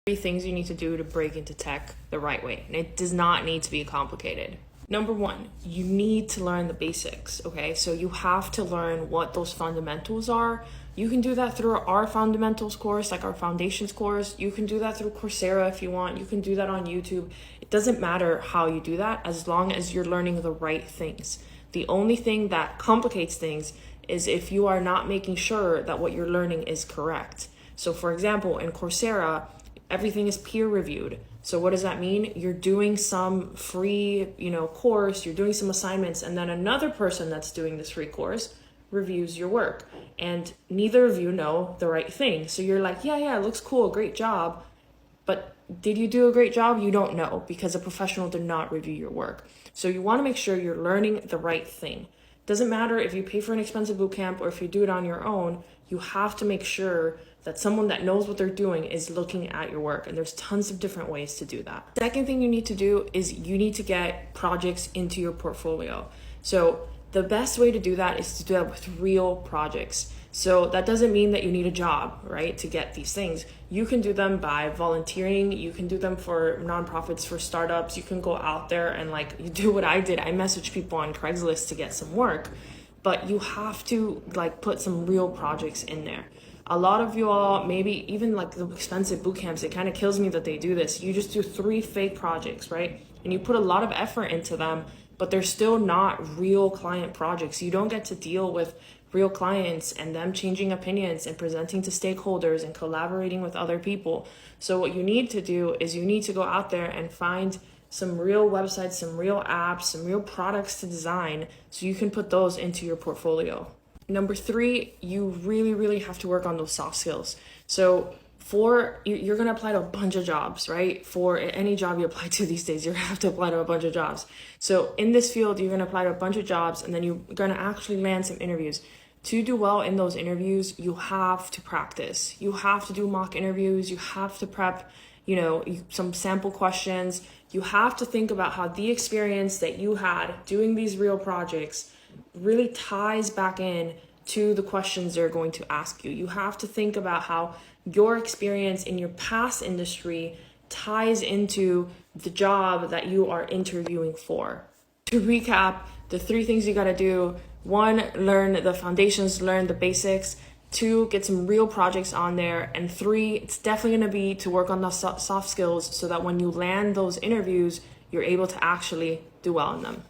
Three things you need to do to break into tech the right way. And it does not need to be complicated. Number one, you need to learn the basics, okay? So you have to learn what those fundamentals are. You can do that through our fundamentals course, like our foundations course. You can do that through Coursera if you want. You can do that on YouTube. It doesn't matter how you do that as long as you're learning the right things. The only thing that complicates things is if you are not making sure that what you're learning is correct. So for example, in Coursera, everything is peer reviewed. So what does that mean? You're doing some free, course, you're doing some assignments, and then another person that's doing this free course reviews your work. And neither of you know the right thing. So you're like, yeah, it looks cool, great job. But did you do a great job? You don't know because a professional did not review your work. So you want to make sure you're learning the right thing. Doesn't matter if you pay for an expensive bootcamp or if you do it on your own, you have to make sure that someone that knows what they're doing is looking at your work. And there's tons of different ways to do that. Second thing you need to do is you need to get projects into your portfolio. So the best way to do that is to do that with real projects. So that doesn't mean that you need a job, right, to get these things. You can do them by volunteering. You can do them for nonprofits, for startups. You can go out there and you do what I did. I messaged people on Craigslist to get some work, but you have to put some real projects in there. A lot of you all, maybe even the expensive boot camps, it kind of kills me that they do this. You just do 3 fake projects, right? And you put a lot of effort into them, but they're still not real client projects. You don't get to deal with real clients and them changing opinions and presenting to stakeholders and collaborating with other people. So what you need to do is you need to go out there and find some real websites, some real apps, some real products to design so you can put those into your portfolio. Number 3, you really have to work on those soft skills. So you're going to apply to a bunch of jobs, right? For any job you apply to these days, you're going to have to apply to a bunch of jobs. So in this field, you're going to apply to a bunch of jobs and then you're going to actually land some interviews. To do well in those interviews, you have to practice. You have to do mock interviews. You have to prep, some sample questions. You have to think about how the experience that you had doing these real projects really ties back in to the questions they're going to ask you. You have to think about how your experience in your past industry ties into the job that you are interviewing for. To recap, the 3 things you got to do: 1, learn the foundations, learn the basics. 2, get some real projects on there. And 3, it's definitely going to be to work on the soft skills so that when you land those interviews, you're able to actually do well in them.